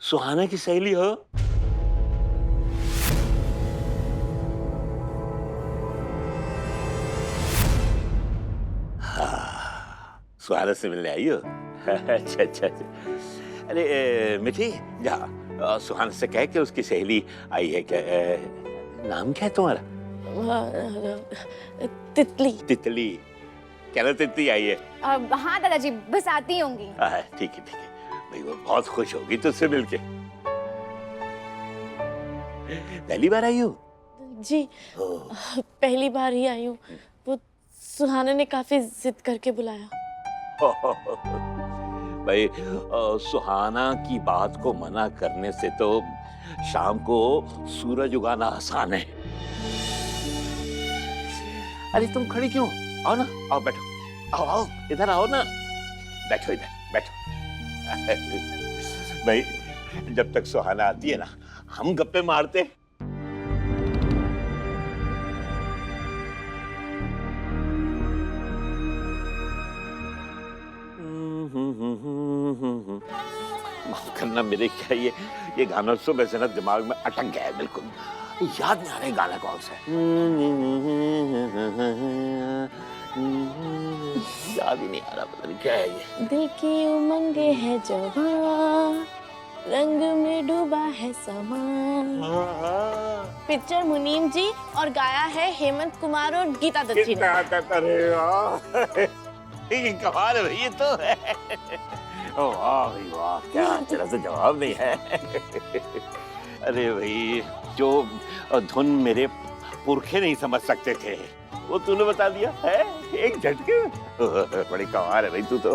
सुहाना की सहेली हो? हाँ, सुहाना से मिलने आई हो? अच्छा अच्छा अच्छा। अरे मिठी, जा सुहाना से कह के उसकी सहेली आई है क्या? नाम क्या है तुम्हारा? तितली। तितली? कहना तितली आई है? हाँ दादाजी, बस आती होंगी। ठीक है ठीक है भाई, वो बहुत खुश होगी तुझसे मिलके। पहली बार आई हो? जी पहली बार ही आई हूँ। वो सुहाना ने काफी जिद करके बुलाया। भाई सुहाना की बात को मना करने से तो शाम को सूरज उगाना आसान है। अरे तुम खड़ी क्यों? आओ ना, आओ बैठो, आओ आओ इधर आओ ना, बैठो इधर बैठो। भाई जब तक सुहाना आती है ना, हम गप्पे मारते। माफ करना मेरे, क्या ये गाना सुबह से ना दिमाग में अटक गया है, बिल्कुल याद नहीं आ रहा गाना कौन सा है। याद ही नहीं आ रहा, पता नहीं क्या है ये। दिल की उमंगे है जवां, रंग में डूबा है समा। पिक्चर मुनीम जी और गाया है हेमंत कुमार और गीता दत्त जी ने। ये कमाल है भाई, ये तो है। ओ वाह भाई वाह, क्या तेरा तो जवाब नहीं है। अरे भाई, जो धुन मेरे पुरखे नहीं समझ सकते थे वो तूने बता दिया है एक झटके। बड़ी कमाल है भाई तू तो।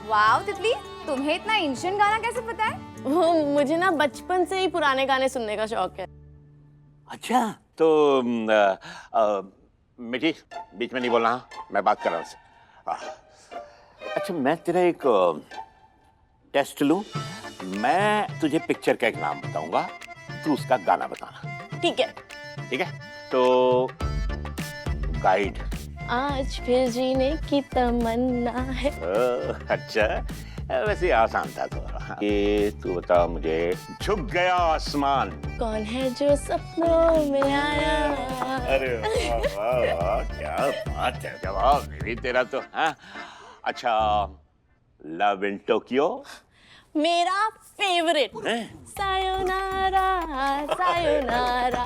वाह तितली, तुम्हें इतना एंशिएंट गाना कैसे पता है? वो मुझे ना बचपन से ही पुराने गाने सुनने का शौक है। अच्छा तो मिठी बीच में नहीं बोलना, मैं बात कर रहा हूँ। अच्छा मैं तेरा एक टेस्ट लूं? मैं तुझे पिक्चर का एक नाम बताऊंगा, तू उसका गाना बताना। ठीक है। ठीक है तो गाइड। आज फिर जीने की तमन्ना है। अच्छा वैसे आसान था थोड़ा। ये तू बता मुझे, झुक गया आसमान कौन है जो सपनों में आया। अरे वाह वाह वाह, क्या बात है, जवाब भी तेरा तो। हाँ अच्छा, लव इन टोक्यो मेरा फेवरेट। है? सायोनारा सायोनारा,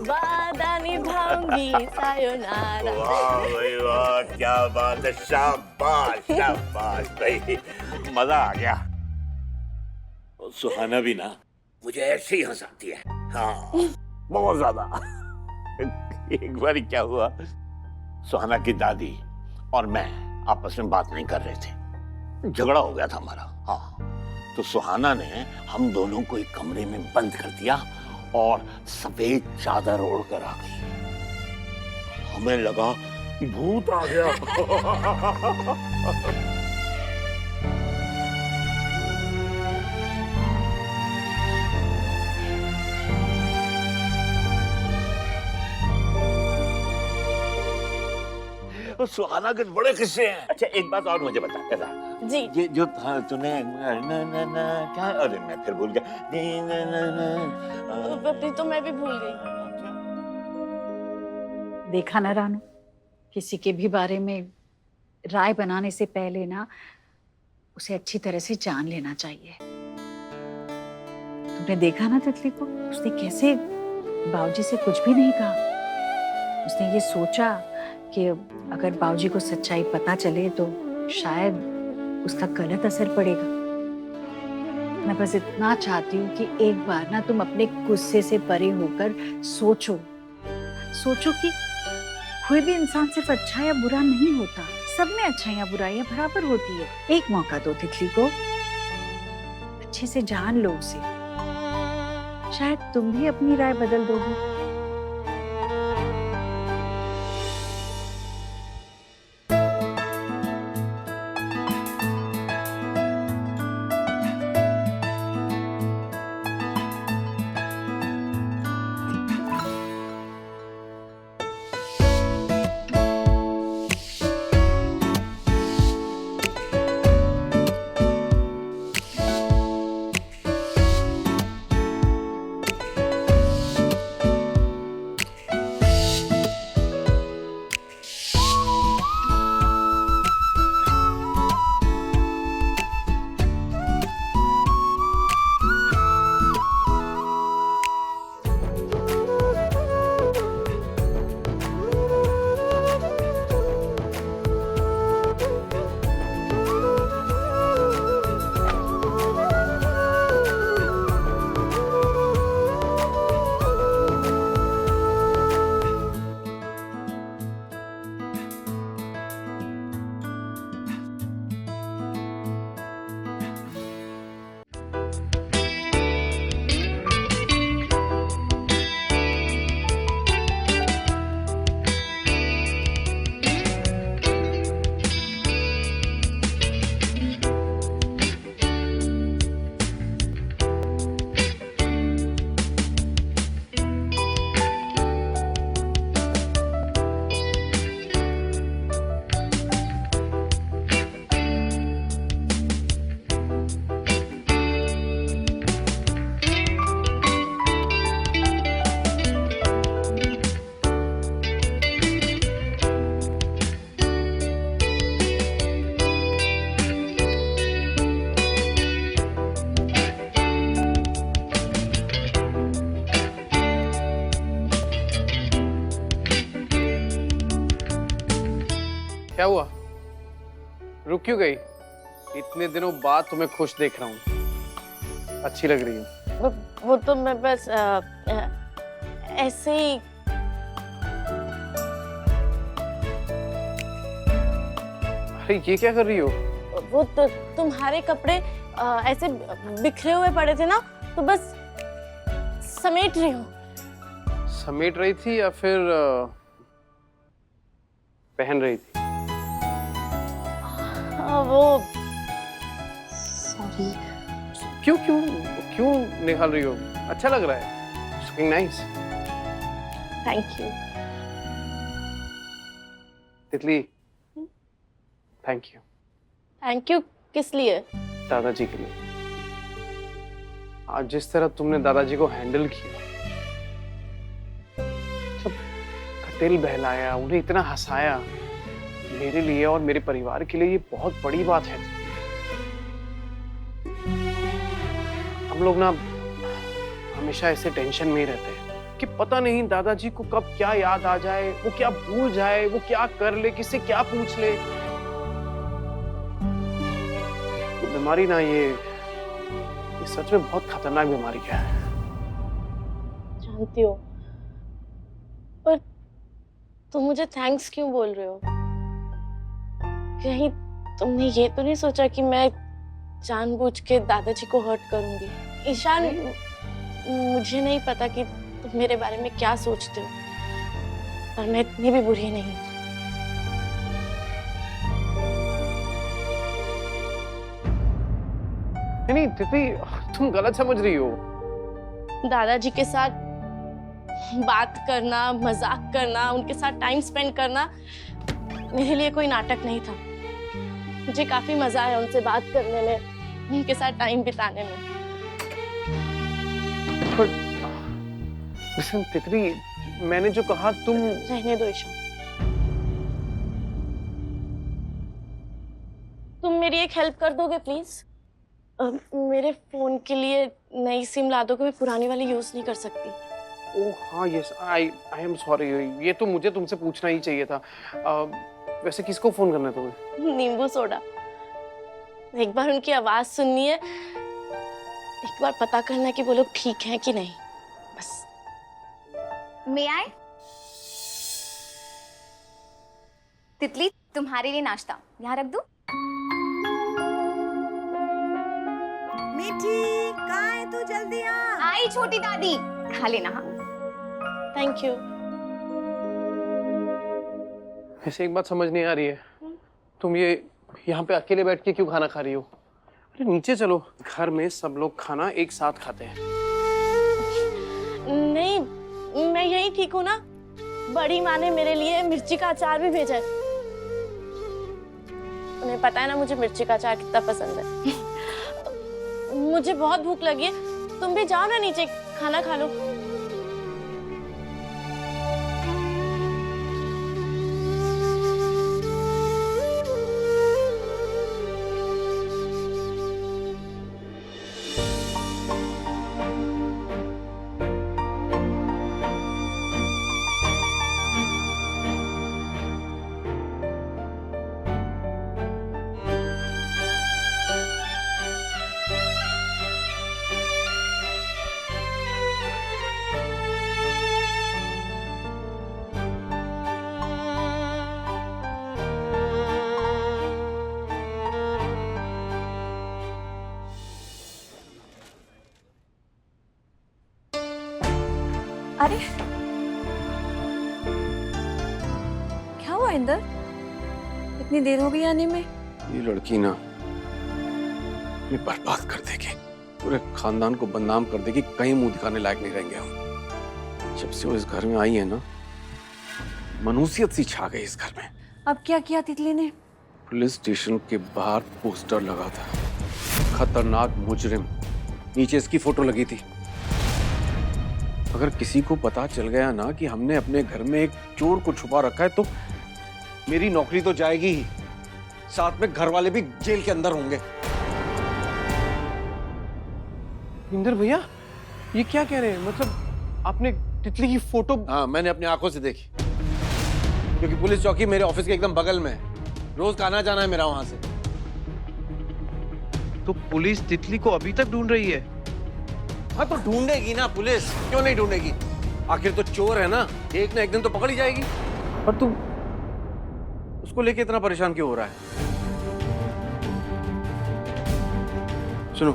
वादा निभाऊंगी सायोनारा। वाह भाई वाह, क्या बात है, शाबाश शाबाश भाई, मजा आ गया। सुहाना भी ना मुझे ऐसे ही हंसाती है, हाँ बहुत ज्यादा। एक बार क्या हुआ, सुहाना की दादी और मैं आपस में बात नहीं कर रहे थे, झगड़ा हो गया था हमारा। हाँ तो सुहाना ने हम दोनों को एक कमरे में बंद कर दिया और सफेद चादर ओढ़कर आ गई। हमें लगा भूत आ गया। सुहाना के बड़े किस्से हैं। अच्छा एक बात और मुझे बता जरा, जी ये जो तूने क्या, अरे मैं फिर भूल गया। तो मैं भी भूल गई। देखा ना रानू, किसी के भी बारे में राय बनाने से पहले ना उसे अच्छी तरह से जान लेना चाहिए। तुमने देखा ना तितली को, उसने कैसे बाबूजी से कुछ भी नहीं कहा। उसने ये सोचा कि अगर बाबूजी को सच्चाई पता चले तो शायद उसका गलत असर पड़ेगा। मैं बस इतना चाहती हूँ कि एक बार ना तुम अपने गुस्से से परे होकर सोचो कि कोई भी इंसान सिर्फ अच्छा या बुरा नहीं होता, सब में अच्छा या बुराइयां बराबर होती है। एक मौका दो तितली को, अच्छे से जान लो उसे, शायद तुम भी अपनी राय बदल दोगे। क्या हुआ? रुक क्यों गई? इतने दिनों बाद तुम्हें खुश देख रहा हूँ, अच्छी लग रही हो। वो तो मैं बस ऐसे ही। अरे ये क्या कर रही हो? वो तो तुम्हारे कपड़े ऐसे बिखरे हुए पड़े थे ना, तो बस समेट रही हूँ। समेट रही थी या फिर पहन रही थी? वो सॉरी। क्यों क्यों क्यों निकाल रही हो? अच्छा लग रहा है, लुकिंग नाइस। Thank you. तितली, थैंक यू। थैंक यू किस लिए? दादाजी के लिए। आज जिस तरह तुमने दादाजी को हैंडल किया, सब खटेल बहलाया, उन्हें इतना हंसाया, मेरे लिए और मेरे परिवार के लिए ये बहुत बड़ी बात है। हम लोग ना हमेशा ऐसे टेंशन में ही रहते हैं कि पता नहीं दादाजी को कब क्या याद आ जाए, वो क्या भूल जाए, वो क्या कर ले, किससे क्या पूछ ले। ये बीमारी ना, ये सच में बहुत खतरनाक बीमारी है। जानती हो, पर तुम मुझे थैंक्स क्यों बोल रहे हो? कहीं तुमने ये तो नहीं सोचा कि मैं जानबूझ के दादाजी को हर्ट करूंगी? ईशान, मुझे नहीं पता कि तुम मेरे बारे में क्या सोचते हो, पर मैं इतनी भी बुरी नहीं। नहीं तितली, तुम गलत समझ रही हो। दादाजी के साथ बात करना, मजाक करना, उनके साथ टाइम स्पेंड करना मेरे लिए कोई नाटक नहीं था। मुझे काफी मजा आया उनसे बात करने में, उनके साथ टाइम बिताने में। पर लिसन तितली, मैंने जो कहा तुम। रहने दो ईशान। तुम मेरी एक हेल्प कर दोगे प्लीज? मेरे फोन के लिए नई सिम ला दोगे, मैं पुरानी वाली यूज नहीं कर सकती। ओह हाँ, यस, आई एम सॉरी। ये तो मुझे तुमसे पूछना ही चाहिए था। वैसे किसको फोन करना है तुम्हें? नींबू सोडा। एक बार उनकी आवाज सुननी है, एक बार पता करना है कि वो लोग ठीक हैं कि नहीं, बस। मैं आए? तितली, तुम्हारे लिए नाश्ता यहाँ रख दूं? मीठी, कहाँ है तू? जल्दी आ। आई छोटी दादी, खा लेना। हाँ, थैंक यू। ऐसे एक बात समझ नहीं आ रही है, तुम ये यहाँ पे अकेले बैठ के क्यों खाना खा रही हो? अरे नीचे चलो, घर में सब लोग खाना एक साथ खाते हैं। नहीं, मैं यही ठीक हूँ ना। बड़ी माँ ने मेरे लिए मिर्ची का अचार भी भेजा है। उन्हें पता है ना मुझे मिर्ची का अचार कितना पसंद है। मुझे बहुत भूख लगी है, तुम भी जाओ ना नीचे, खाना खा लो। अरे क्या हुआ इंदर? इतनी देर हो गई आने में। ये लड़की ना हमें बर्बाद कर देगी, पूरे खानदान को बदनाम कर देगी, कहीं मुंह दिखाने लायक नहीं रहेंगे हम। जब से वो इस घर में आई है ना, मनुष्यत सी छा गई इस घर में। अब क्या किया तितली ने? पुलिस स्टेशन के बाहर पोस्टर लगा था, खतरनाक मुजरिम, नीचे इसकी फोटो लगी थी। अगर किसी को पता चल गया ना कि हमने अपने घर में एक चोर को छुपा रखा है तो मेरी नौकरी तो जाएगी ही, साथ में घर वाले भी जेल के अंदर होंगे। इंदर भैया, ये क्या कह रहे हैं? मतलब आपने तितली की फोटो? हाँ, मैंने अपनी आंखों से देखी, क्योंकि पुलिस चौकी मेरे ऑफिस के एकदम बगल में है। रोज का आना जाना है मेरा वहां से। तो पुलिस तितली को अभी तक ढूंढ रही है? हाँ तो ढूंढेगी ना पुलिस, क्यों नहीं ढूंढेगी? आखिर तो चोर है ना, एक ना एक दिन तो पकड़ ही जाएगी। और तू उसको लेके इतना परेशान क्यों हो रहा है? सुनो,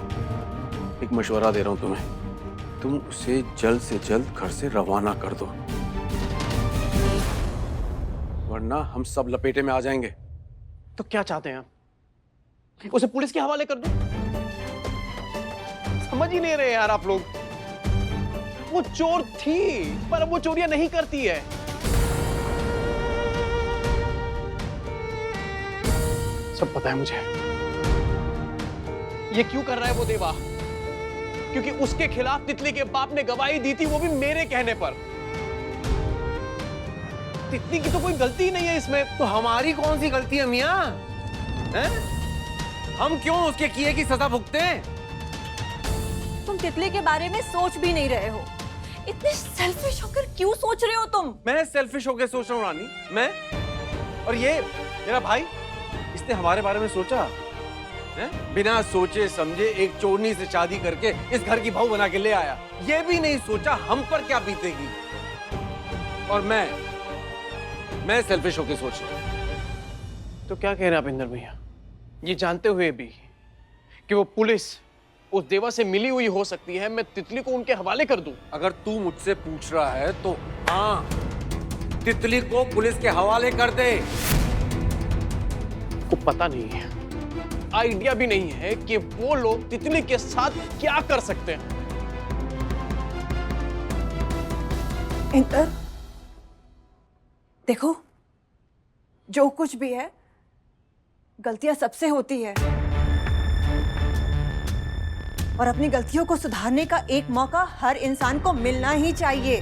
एक मशवरा दे रहा हूं तुम्हें, तुम उसे जल्द से जल्द घर से रवाना कर दो, वरना हम सब लपेटे में आ जाएंगे। तो क्या चाहते हैं आप? उसे पुलिस के हवाले कर दो? समझ ही नहीं रहे यार आप लोग। वो चोर थी, पर अब वो चोरियां नहीं करती है। सब पता है मुझे। ये क्यों कर रहा है वो देवा? क्योंकि उसके खिलाफ तितली के बाप ने गवाही दी थी, वो भी मेरे कहने पर। तितली की तो कोई गलती नहीं है इसमें। तो हमारी कौन सी गलती है मियां? हैं? हम क्यों उसके किए की सजा भुगते हैं? तुम तितली के बारे में सोच भी नहीं रहे हो। इतने सेल्फिश होकर क्यों सोच रहे हो तुम? मैं सेल्फिश होकर सोच रहा हूँ रानी, मैं? और ये मेरा भाई, इसने हमारे बारे में सोचा है? बिना सोचे समझे एक चोरनी से शादी करके इस घर की बहू बना के ले आया। ये भी नहीं सोचा हम पर क्या बीतेगी। और मैं सेल्फिश होकर सोच रहा हूँ। तो क्या कह रहे हैं आप इंदर भैया? ये जानते हुए भी कि वो पुलिस उस देवा से मिली हुई हो सकती है, मैं तितली को उनके हवाले कर दूं? अगर तू मुझसे पूछ रहा है तो हाँ, तितली को पुलिस के हवाले कर दे। को पता नहीं है, आइडिया भी नहीं है कि वो लोग तितली के साथ क्या कर सकते हैं। इंदर, देखो, जो कुछ भी है, गलतियां सबसे होती है और अपनी गलतियों को सुधारने का एक मौका हर इंसान को मिलना ही चाहिए।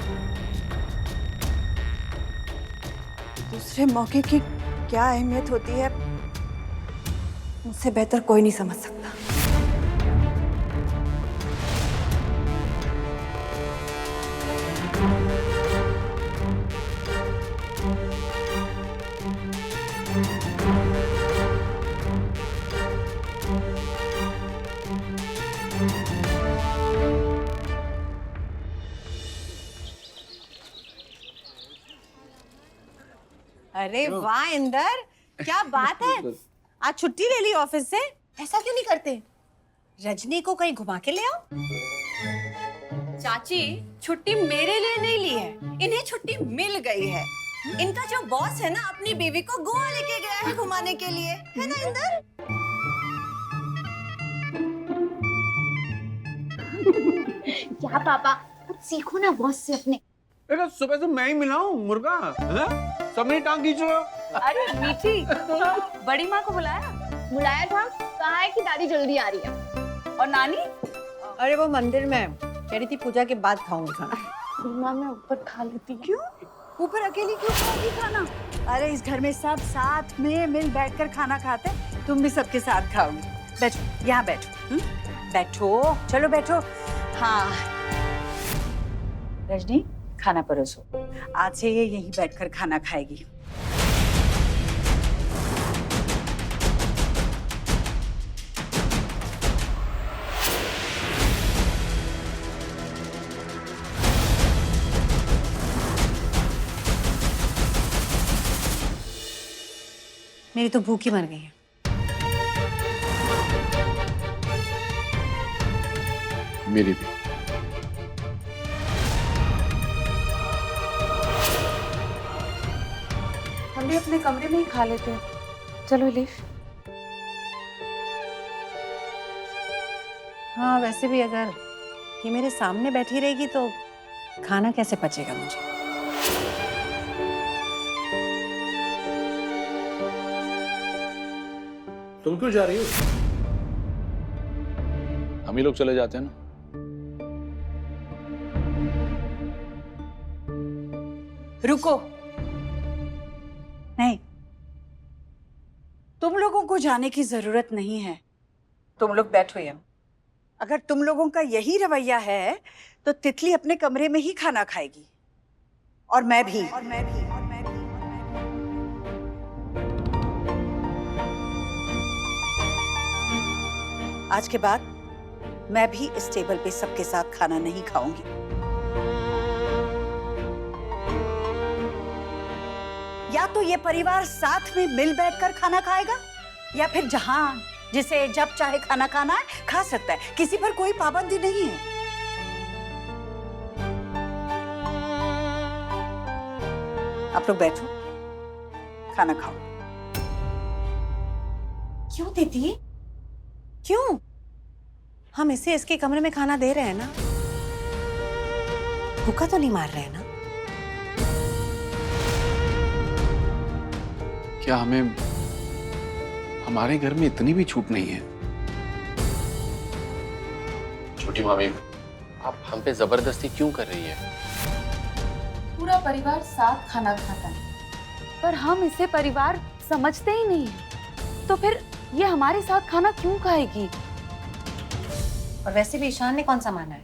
दूसरे मौके की क्या अहमियत होती है, मुझसे बेहतर कोई नहीं समझ सकता। अरे वाह इंदर, क्या बात है, आज छुट्टी ले ली ऑफिस से? ऐसा क्यों नहीं करते? रजनी को कहीं घुमा के ले आओ। चाची, छुट्टी मेरे लिए नहीं ली है, इन्हें छुट्टी मिल गई है। इनका जो बॉस है ना, अपनी बीवी को गोवा लेके गया है घुमाने के लिए, है ना इंदर? क्या पापा, कुछ सीखो ना बॉस से अपने। बेटा सुबह से मैं ही मिला हूँ मुर्गा, सब मेरी टांग खींच रहे हो। अरे मीठी, तो बड़ी माँ को बुलाया? बुलाया था, कहा है कि दादी जल्दी आ रही है। और नानी? अरे वो मंदिर में कह रही थी पूजा के बाद खाऊंगी खाना। माँ मैं ऊपर खा लेती हूँ। क्यों? ऊपर अकेली क्यों खाओगी खाना? अरे इस घर में सब साथ में मिल बैठकर खाना खाते, तुम भी सबके साथ खाओगी। बैठो, यहाँ बैठो। बैठो, चलो बैठो। हाँ रजनी, खाना परोसो। आज से ये यहीं बैठकर खाना खाएगी। मेरी तो भूख ही मर गई है। मेरी भी। हम भी अपने कमरे में ही खा लेते हैं। चलो इलेश। हाँ वैसे भी अगर ये मेरे सामने बैठी रहेगी तो खाना कैसे पचेगा मुझे। तुम क्यों जा रही हो? हम ही लोग चले जाते हैं ना। रुको, नहीं, तुम लोगों को जाने की जरूरत नहीं है। तुम लोग बैठो यहाँ। अगर तुम लोगों का यही रवैया है तो तितली अपने कमरे में ही खाना खाएगी और मैं भी। आज के बाद मैं भी इस टेबल पे सबके साथ खाना नहीं खाऊंगी। या तो ये परिवार साथ में मिल बैठकर खाना खाएगा, या फिर जहां जिसे जब चाहे खाना खाना है खा सकता है, किसी पर कोई पाबंदी नहीं है। आप लोग बैठो, खाना खाओ। क्यों दीदी, क्यों? हम इसे इसके कमरे में खाना दे रहे हैं ना, भूखा तो नहीं मार रहे हैं ना? क्या हमें हमारे घर में इतनी भी छूट नहीं है? छोटी मामी, आप हम पे जबरदस्ती क्यों कर रही है? पूरा परिवार साथ खाना खाता है, पर हम इसे परिवार समझते ही नहीं है। तो फिर ये हमारे साथ खाना क्यों खाएगी? और वैसे भी ईशान ने कौन सा माना है?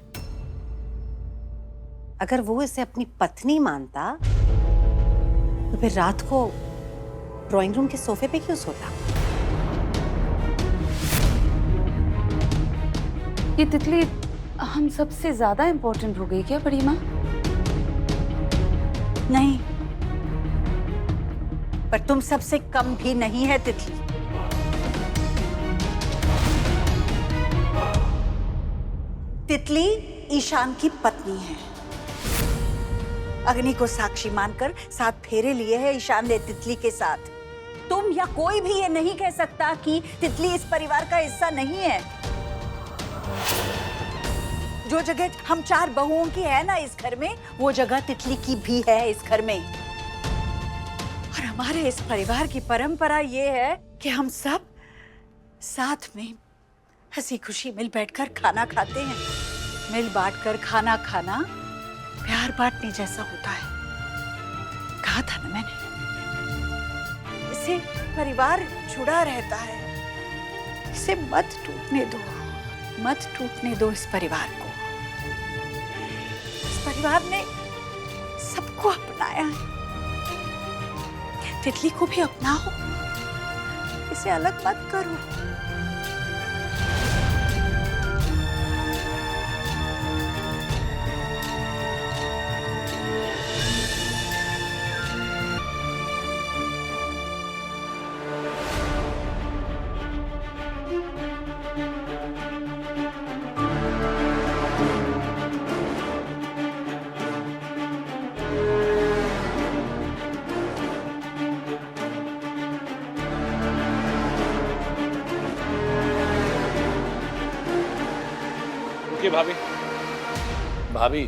अगर वो इसे अपनी पत्नी मानता तो फिर रात को ड्राइंग रूम के सोफे पे क्यों सोता? ये तितली हम सबसे ज्यादा इम्पोर्टेंट हो गई क्या बड़ी माँ? नहीं, पर तुम सबसे कम भी नहीं है तितली। तितली ईशान की पत्नी है। अग्नि को साक्षी मानकर 7 फेरे लिए हैं ईशान ने तितली के साथ। तुम या कोई भी ये नहीं कह सकता कि तितली इस परिवार का हिस्सा नहीं है। जो जगह हम 4 बहुओं की है ना इस घर में, वो जगह तितली की भी है इस घर में। और हमारे इस परिवार की परंपरा ये है कि हम सब साथ में हंसी खुशी मिल बैठकर खाना खाते हैं। मिल बांटकर खाना खाना प्यार बांटने जैसा होता है। कहा था ना मैंने, इसे परिवार जुड़ा रहता है। इसे मत टूटने दो, मत टूटने दो इस परिवार को। इस परिवार ने सबको अपनाया है। तितली को भी अपनाओ, इसे अलग मत करो। भाभी, भाभी